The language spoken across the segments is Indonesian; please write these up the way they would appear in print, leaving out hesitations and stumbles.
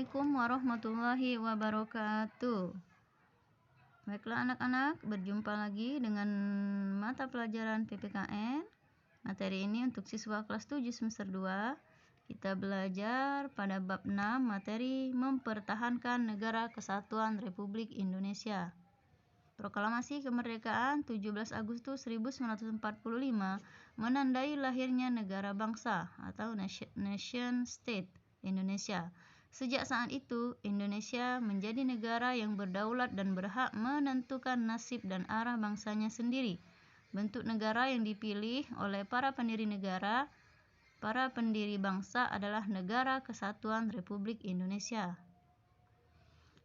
Assalamualaikum warahmatullahi wabarakatuh. Baiklah anak-anak, berjumpa lagi dengan mata pelajaran PPKN. Materi ini untuk siswa kelas 7 semester 2. Kita belajar pada bab 6 materi mempertahankan negara kesatuan Republik Indonesia. Proklamasi kemerdekaan 17 Agustus 1945 menandai lahirnya negara bangsa atau nation state Indonesia. Sejak saat itu, Indonesia menjadi negara yang berdaulat dan berhak menentukan nasib dan arah bangsanya sendiri. Bentuk negara yang dipilih oleh para pendiri negara, para pendiri bangsa adalah Negara Kesatuan Republik Indonesia.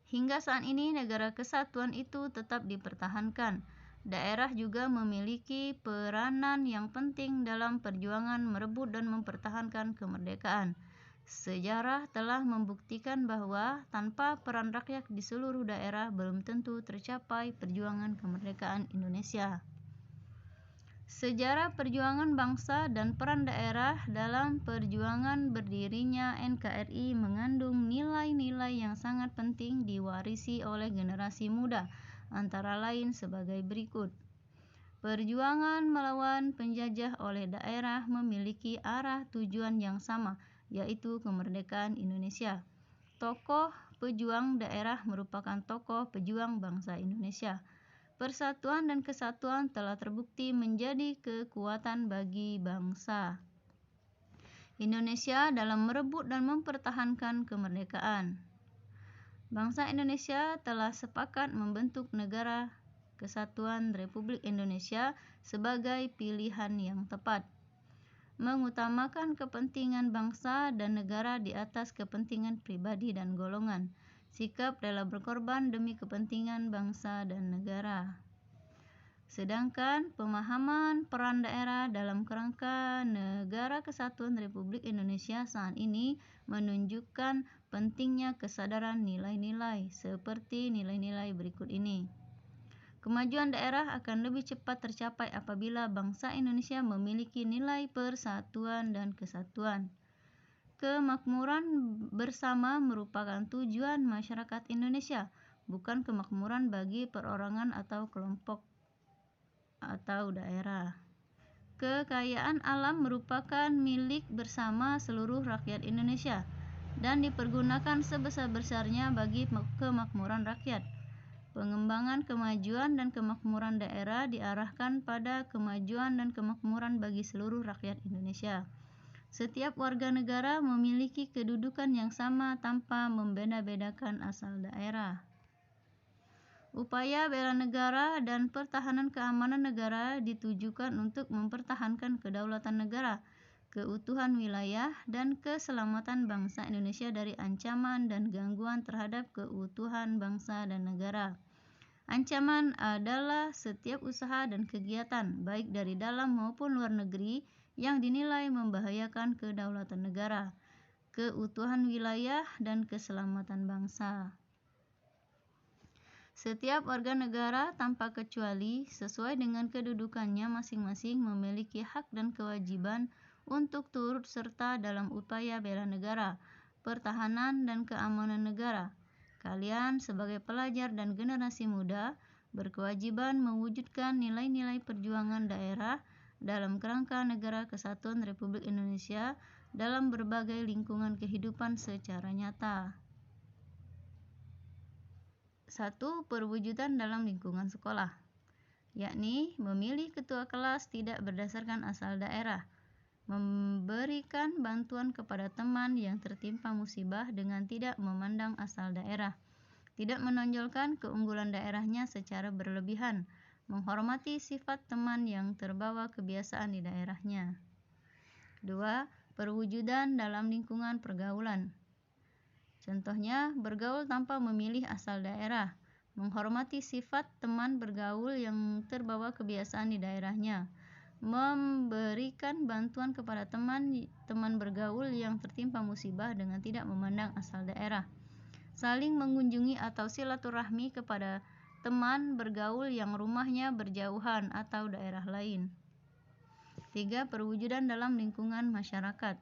Hingga saat ini, negara kesatuan itu tetap dipertahankan. Daerah juga memiliki peranan yang penting dalam perjuangan merebut dan mempertahankan kemerdekaan. Sejarah telah membuktikan bahwa tanpa peran rakyat di seluruh daerah belum tentu tercapai perjuangan kemerdekaan Indonesia. Sejarah perjuangan bangsa dan peran daerah dalam perjuangan berdirinya NKRI mengandung nilai-nilai yang sangat penting diwarisi oleh generasi muda, antara lain sebagai berikut. Perjuangan melawan penjajah oleh daerah memiliki arah tujuan yang sama, yaitu kemerdekaan Indonesia. Tokoh pejuang daerah merupakan tokoh pejuang bangsa Indonesia. Persatuan dan kesatuan telah terbukti menjadi kekuatan bagi bangsa Indonesia dalam merebut dan mempertahankan kemerdekaan. Bangsa Indonesia telah sepakat membentuk Negara Kesatuan Republik Indonesia sebagai pilihan yang tepat, mengutamakan kepentingan bangsa dan negara di atas kepentingan pribadi dan golongan. Sikap rela berkorban demi kepentingan bangsa dan negara. Sedangkan pemahaman peran daerah dalam kerangka Negara Kesatuan Republik Indonesia saat ini menunjukkan pentingnya kesadaran nilai-nilai seperti nilai-nilai berikut ini. Kemajuan daerah akan lebih cepat tercapai apabila bangsa Indonesia memiliki nilai persatuan dan kesatuan. Kemakmuran bersama merupakan tujuan masyarakat Indonesia, bukan kemakmuran bagi perorangan atau kelompok atau daerah. Kekayaan alam merupakan milik bersama seluruh rakyat Indonesia dan dipergunakan sebesar-besarnya bagi kemakmuran rakyat. Pengembangan kemajuan dan kemakmuran daerah diarahkan pada kemajuan dan kemakmuran bagi seluruh rakyat Indonesia. Setiap warga negara memiliki kedudukan yang sama tanpa membeda-bedakan asal daerah. Upaya bela negara dan pertahanan keamanan negara ditujukan untuk mempertahankan kedaulatan negara, keutuhan wilayah, dan keselamatan bangsa Indonesia dari ancaman dan gangguan terhadap keutuhan bangsa dan negara. Ancaman adalah setiap usaha dan kegiatan, baik dari dalam maupun luar negeri, yang dinilai membahayakan kedaulatan negara, keutuhan wilayah, dan keselamatan bangsa. Setiap warga negara tanpa kecuali sesuai dengan kedudukannya masing-masing memiliki hak dan kewajiban untuk turut serta dalam upaya bela negara, pertahanan dan keamanan negara. Kalian sebagai pelajar dan generasi muda berkewajiban mewujudkan nilai-nilai perjuangan daerah dalam kerangka Negara Kesatuan Republik Indonesia dalam berbagai lingkungan kehidupan secara nyata. 1. Perwujudan dalam lingkungan sekolah, yakni memilih ketua kelas tidak berdasarkan asal daerah, memberikan bantuan kepada teman yang tertimpa musibah dengan tidak memandang asal daerah, tidak menonjolkan keunggulan daerahnya secara berlebihan, menghormati sifat teman yang terbawa kebiasaan di daerahnya. 2. Perwujudan dalam lingkungan pergaulan. Contohnya, bergaul tanpa memilih asal daerah, menghormati sifat teman bergaul yang terbawa kebiasaan di daerahnya, memberikan bantuan kepada teman bergaul yang tertimpa musibah dengan tidak memandang asal daerah, saling mengunjungi atau silaturahmi kepada teman bergaul yang rumahnya berjauhan atau daerah lain. 3. Perwujudan dalam lingkungan masyarakat.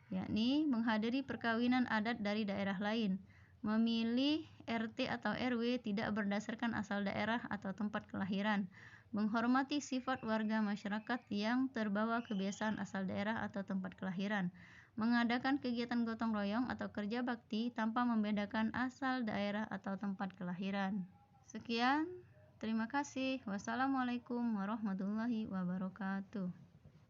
yakni menghadiri perkawinan adat dari daerah lain, memilih RT atau RW tidak berdasarkan asal daerah atau tempat kelahiran, menghormati sifat warga masyarakat yang terbawa kebiasaan asal daerah atau tempat kelahiran, mengadakan kegiatan gotong royong atau kerja bakti tanpa membedakan asal daerah atau tempat kelahiran. Sekian, terima kasih. Wassalamualaikum warahmatullahi wabarakatuh.